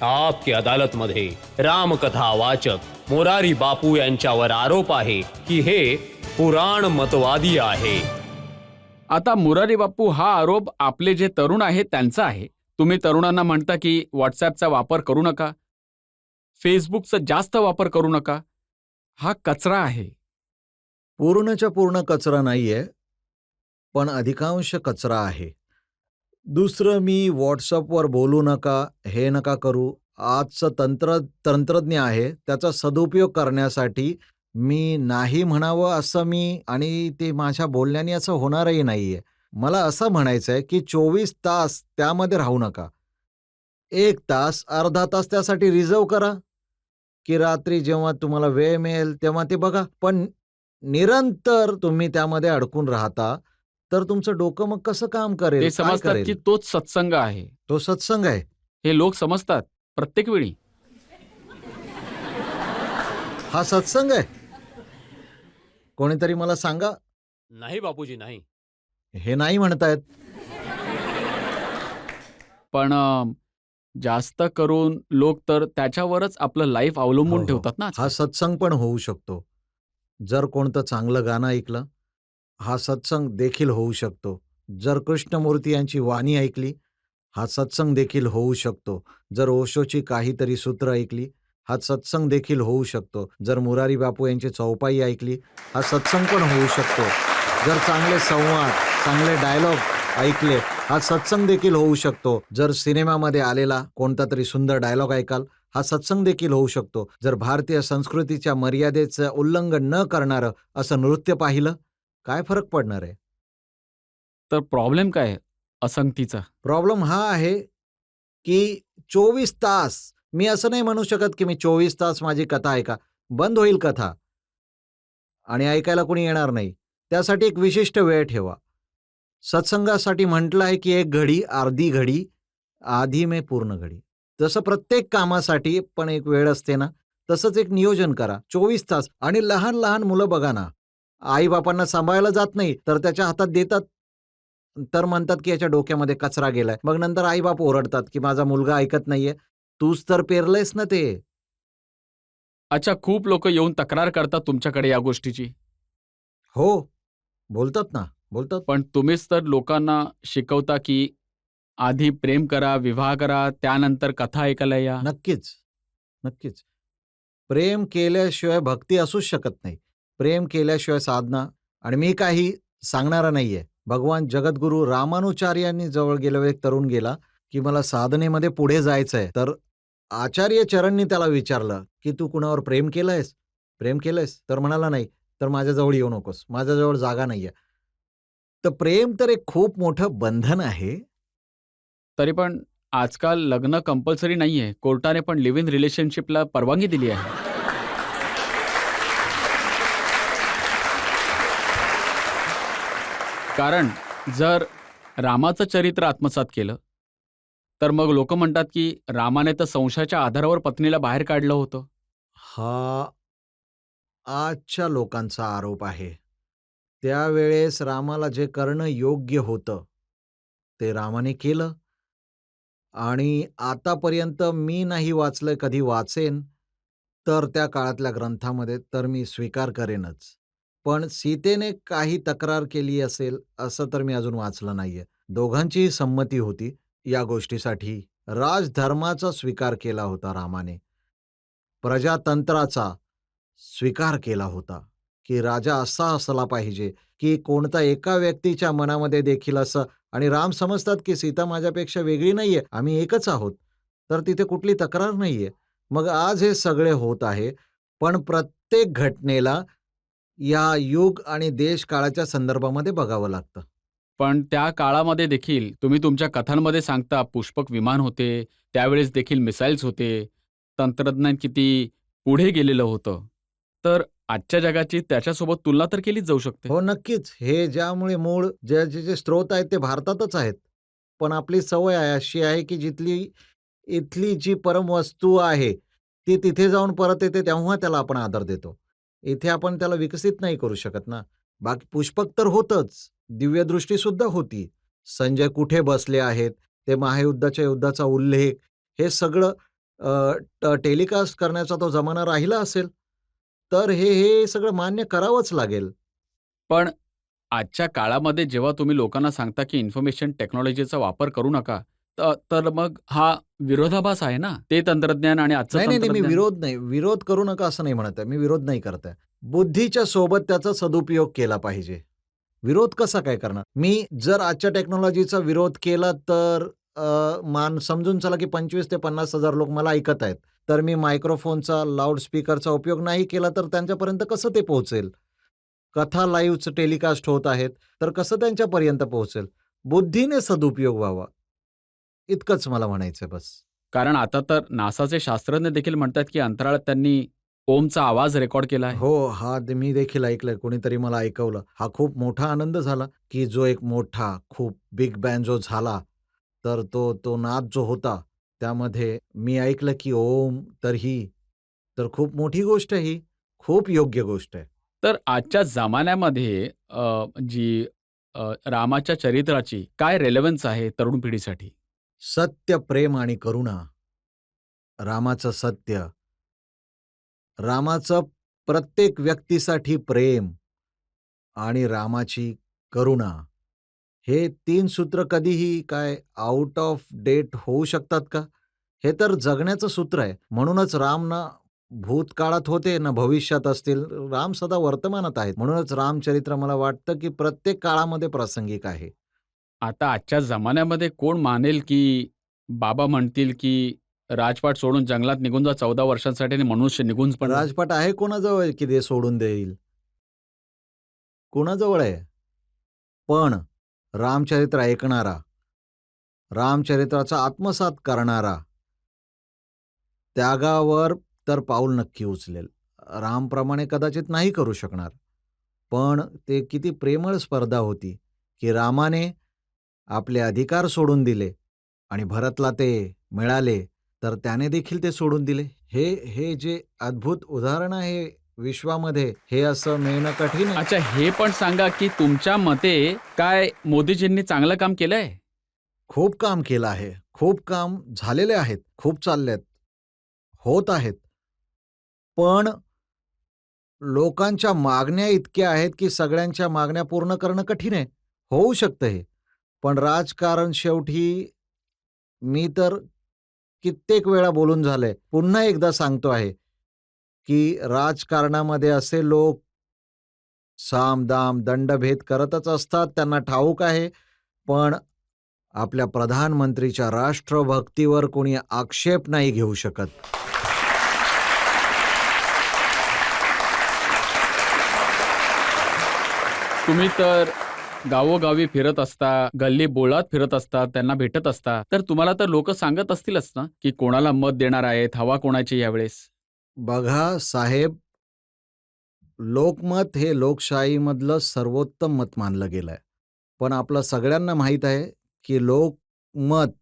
आपकी अदालतमध्ये रामकथा वाचक मोरारी बापू यांच्यावर आरोप आहे की हे पुराण मतवादी आहे. आता मुरारी बापू, हा आरोप आपले जे तरुण आहेत त्यांचा आहे. तुम्ही तरुणांना म्हणता की व्हॉट्सॲपचा वापर करू नका, फेसबुकचा जास्त वापर करू नका. हा कचरा आहे. पूर्णच्या पूर्ण कचरा नाहीये, पण अधिकांश कचरा आहे. दुसरं, मी व्हॉट्सअपवर बोलू नका, हे नका करू. आजचं तंत्रज्ञ आहे, त्याचा सदुपयोग करण्यासाठी मी नाही म्हणावं असं आणि ते माझ्या बोलण्याने असं होणारही नाहीये. मला असं म्हणायचंय की 24 तास त्यामध्ये राहू नका. 1 तास, अर्धा तास त्यासाठी रिझर्व्ह करा, की रात्री जेव्हा तुम्हाला वेळ मिळेल तेव्हा ते बघा. पण निरंतर तुम्ही त्यामध्ये अडकून राहता, तर तुमचं डोकं मग कसं काम करेल? ते काय समजतात करेल? की तोच सत्संग आहे. तो सत्संग आहे. हे लोक समजतात प्रत्येक वेळी. हा सत्संग आहे? कोणीतरी मला सांगा. नाही बापूजी, नाही. हे नाही म्हणतायत. पण जास्त करून लोक तर त्याच्यावरच आपलं लाईफ अवलंबून हो, हो. ठेवतात ना हा आजकाल. सत्संग पण होऊ शकतो. जर कोणतं चांगलं गाणं ऐकलं, हा सत्संग देखील होऊ शकतो. जर कृष्णमूर्ती यांची वाणी ऐकली, हा सत्संग देखील होऊ शकतो. जर ओशोची काहीतरी सूत्र ऐकली, हा सत्संग देखील होऊ शकतो. जर मुरारी बापू यांची चौपाई ऐकली, हा सत्संग पण होऊ शकतो. जर चांगले संवाद, चांगले डायलॉग ऐकले, हा सत्संग देखील होऊ शकतो. जर सिनेमामध्ये आलेला कोणता तरी सुंदर डायलॉग ऐकाल, हा सत्संग देखील होऊ शकतो. जर भारतीय संस्कृतीच्या मर्यादेचं उल्लंघन न करणारं असं नृत्य पाहिलं, काय फरक पडणार आहे? तर प्रॉब्लेम काय आहे असंगतीचा? प्रॉब्लेम हा आहे की 24 तास, मी असं नाही म्हणू शकत की मी 24 तास माझी कथा ऐका. बंद होईल कथा आणि ऐकायला कोणी येणार नाही. त्यासाठी एक विशिष्ट वेळ ठेवा. सत्संगासाठी म्हटलं आहे की 1 घडी, अर्धी घडी, आधी में पूर्ण घडी. जसं प्रत्येक कामासाठी पण एक वेळ असते ना, तसंच एक नियोजन करा. 24 तास. आणि लहान-लहान मुलं बघा ना, आई-बापांना सांभाळायला जात नाही, तर त्याच्या हातात देतात. तर म्हणतात की याच्या डोक्यामध्ये कचरा गेलाय. मग नंतर आई-बाप ओरडतात की माझा मुलगा ऐकत नाहीये. तूच तर पेरलंयस ना ते. अच्छा, खूप लोक येऊन तक्रार करतात तुमच्याकडे या गोष्टीची. हो, बोलतात ना, बोलतात. पण तुम्हीच तर लोकांना शिकवता की आधी प्रेम करा, विवाह करा, त्यानंतर कथा ऐकायला या. नक्कीच, नक्कीच. प्रेम केल्याशिवाय भक्ती असूच शकत नाही. प्रेम केल्याशिवाय साधना. आणि मी काही सांगणारा नाहीये. भगवान जगद्गुरू रामानुचार्यांनी जवळ गेल्यावर एक तरुण गेला, की मला साधनेमध्ये पुढे जायचंय. तर आचार्य चरणनी त्याला विचारलं, की "तू कुणावर प्रेम केलंयस? प्रेम केलंयस?" तर म्हणाला, "नाही." "तर माझ्याजवळ येऊ नकोस. माझ्याजवळ जागा नाहीये." तर प्रेम तर एक खूप मोठं बंधन आहे. तरी पण आजकाल लग्न कंपल्सरी नाहीये. कोर्टाने पण लिव्ह इन रिलेशनशिपला परवानगी दिली आहे. कारण जर रामाचं चरित्र आत्मसात केलं, तर मग लोक म्हणतात की रामाने तर संशयाच्या आधारावर पत्नीला बाहेर काढलं होतं. हा आजच्या लोकांचा आरोप आहे. त्यावेळेस रामाला जे करणं योग्य होतं, ते रामाने केलं. आणि आतापर्यंत मी नाही वाचलंय, कधी वाचेन, तर त्या काळातल्या ग्रंथामध्ये तर मी स्वीकार करेनच. पण सीतेने काही तक्रार केली असेल, असं तर मी अजून वाचलं नाहीये. दोघांचीही संमती होती या गोष्टीसाठी. राजधर्माचा स्वीकार केला होता रामाने. प्रजातंत्राचा स्वीकार केला होता, की राजा असा असला पाहिजे, की कोणता एका व्यक्तीच्या मनामध्ये देखील असं. आणि राम समजतात, की सीता माझ्यापेक्षा वेगळी नाहीये, आम्ही एकच आहोत. तर तिथे कुठली तक्रार नाहीये. मग आज हे सगळे होत आहे, पण प्रत्येक घटनेला या युग आणि देश काळाच्या संदर्भामध्ये बघावं लागतं. पण त्या काळामध्ये देखील तुम्ही तुमच्या कथांमध्ये सांगता पुष्पक विमान होते, त्यावेळेस देखील मिसाईल्स होते, तंत्रज्ञान किती पुढे गेलेलं होतं. तर आजच्या जगाची त्याच्यासोबत तुलना तर केलीच जाऊ शकते. हो, नक्कीच. हे ज्यामुळे मूळ जे स्रोत आहेत ते भारतातच आहेत. पण आपली सवय आहे अशी आहे, की इथली जी परमवस्तू आहे, ती तिथे जाऊन परत येते तेव्हा त्याला आपण आदर देतो. इथे आपण त्याला विकसित नाही करू शकत ना. बाकी पुष्पक तर होतंच. दिव्यदृष्टी सुद्धा होती. संजय कुठे बसले आहेत, ते महायुद्धाच्या युद्धाचा उल्लेख, हे सगळं टेलिकास्ट करण्याचा तो जमाना राहिला असेल, तर हे सगळं मान्य करावंच लागेल. पण आजच्या काळामध्ये जेव्हा तुम्ही लोकांना सांगता, की इन्फॉर्मेशन टेक्नॉलॉजीचा वापर करू नका, तर मग हा विरोधाभास आहे ना? ते तंत्रज्ञान आणि आजचं नाही, नाही, नाही. मी तंत्रज्ञान. विरोध करू नका असं नाही म्हणत आहे. मी विरोध नाही करत आहे. बुद्धीच्या सोबत त्याचा सदुपयोग केला पाहिजे. विरोध कसा काय करणार? मी जर आजच्या टेक्नॉलॉजीचा विरोध केला तर समजून चला की 25,000 ते 50,000 लोक मला ऐकत आहेत. तर मी मायक्रोफोनचा, लाउडस्पीकरचा उपयोग नाही केला तर त्यांच्यापर्यंत कसं ते पोहोचेल? कथा लाईव्हच टेलिकास्ट होत आहेत, तर कसं त्यांच्यापर्यंत पोहोचेल? बुद्धीने सदुपयोग व्हावा. इतकंच मला म्हणायचंय बस. कारण आता तर नासाचे शास्त्रज्ञ देखील म्हणतात, की अंतराळात त्यांनी ओमचा आवाज रेकॉर्ड केला आहे. हो, मी देखील ऐकलंय. कोणीतरी मला ऐकवलं. हा खूप मोठा आनंद झाला, की जो एक मोठा खूप बिग बँग जो झाला, तर तो नाद जो होता, त्यामध्ये मी ऐकलं, की ओम तर खूप मोठी गोष्ट आहे ही. खूप योग्य गोष्ट आहे. तर आजच्या जमान्यामध्ये रामाच्या चरित्राची काय रेलेव्हन्स आहे तरुण पिढीसाठी? सत्य, प्रेम आणि करुणा. रामाचं सत्य, रामाचं प्रत्येक व्यक्तीसाठी प्रेम आणि रामाची करुणा. हे 3 सूत्र कधीही काय आउट ऑफ डेट होऊ शकतात का? हे तर जगण्याचं सूत्र आहे. म्हणूनच राम ना भूतकाळात होते ना भविष्यात असतील. राम सदा वर्तमानात आहेत. म्हणूनच रामचरित्र मला वाटतं, की प्रत्येक काळामध्ये प्रासंगिक आहे. आता आजच्या जमान्यामध्ये कोण मानेल, की बाबा म्हणतील, की राजपाट सोडून जंगलात निघून जा 14 वर्षांसाठी आणि मनुष्य निघून पण जा. राजपाट आहे कोणाजवळ की ते सोडून देईल? कोणाजवळ आहे? पण रामचरित्र ऐकणारा, रामचरित्राचा आत्मसात करणारा, त्यागावर तर पाऊल नक्की उचलेल. रामप्रमाणे कदाचित नाही करू शकणार. पण ते किती प्रेमळ स्पर्धा होती, की रामाने आपले अधिकार सोडून दिले आणि भरतला ते मिळाले, तर त्याने देखील ते सोडून दिले. हे जे अद्भुत उदाहरण आहे विश्वामध्ये, हे असं मिळणं कठीण आहे. अच्छा, हे पण सांगा, की तुमच्या मते काय मोदीजींनी चांगलं काम केलंय? खूप काम केलं आहे. खूप काम झालेले आहेत. खूप चाललेत. होत आहेत. पण लोकांच्या मागण्या इतक्या आहेत, की सगळ्यांच्या मागण्या पूर्ण करणं कठीण आहे. होऊ शकतं हे. पण राजकारण शेवटी मी तर कित्येक वेळा बोलून झालंय. पुन्हा एकदा सांगतो आहे, की राजकारणामध्ये असे लोक साम, दाम, दंडभेद करतच असतात. त्यांना ठाऊक आहे. पण आपल्या प्रधानमंत्रीच्या राष्ट्रभक्तीवर कोणी आक्षेप नाही घेऊ शकत. तुम्ही तर गावोगावी फिरत असता, गल्ली बोळात फिरत असता, त्यांना भेटत असता. तर तुम्हाला तर लोकं सांगत असतीलच ना, की कोणाला मत देणार आहेत, हवा कोणाची यावेळेस? बघा साहेब, लोकमत हे लोकशाहीमधलं सर्वोत्तम मत मानलं गेलंय. पण आपलं सगळ्यांना माहीत आहे, की लोकमत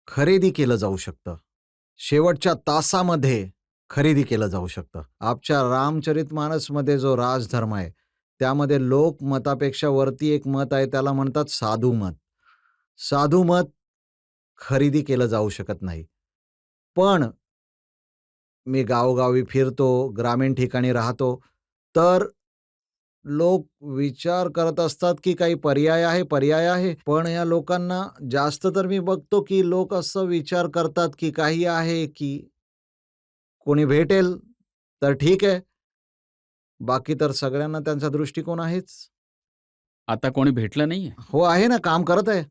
खरेदी केलं जाऊ शकतं. शेवटच्या तासामध्ये खरेदी केलं जाऊ शकतं. आजच्या रामचरितमानसमध्ये जो राजधर्म आहे, त्यामध्ये लोकमतापेक्षा वरती एक मत आहे, त्याला म्हणतात साधुमत. साधुमत खरेदी केलं जाऊ शकत नाही. पण मी गावोगावी फिरतो, ग्रामीण ठिकाणी राहतो, तर लोक विचार करत असतात, की काही पर्याय आहे, पर्याय आहे. पण या लोकांना जास्त तर मी बघतो, की लोक असं विचार करतात, की काही आहे, की कोणी भेटेल तर ठीक आहे. बाकी तर सगळ्यांना त्यांचा दृष्टिकोन आहेच. आता कोणी भेटलं नाहीये? हो, आहे ना, काम करत आहे.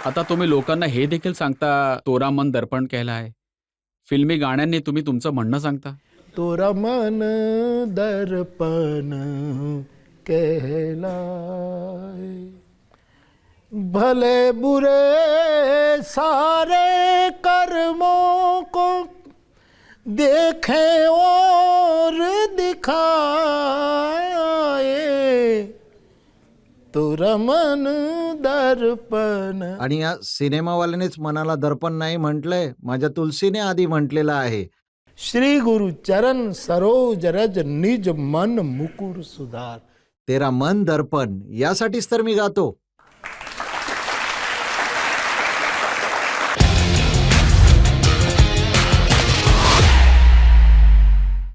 आता तुम्ही लोकांना हे देखील सांगता, "तोरा मन दर्पण कहलाय." फिल्मी गाण्यांनी तुम्ही तुमचं म्हणणं सांगता. तोरा मन दर्पण कहलाए, भले बुरे सारे कर्मों को देखें और दिखाए, तोरा मन दर्पण. आणि या सिनेमावाल्यानेच मनाला दर्पण नाही म्हटलंय, माझ्या तुलसीने आधी म्हटलेलं आहे. श्री गुरु चरण सरोज रज निज मन मुकुर सुधार. तेरा मन दर्पण यासाठीच तर मी गातो.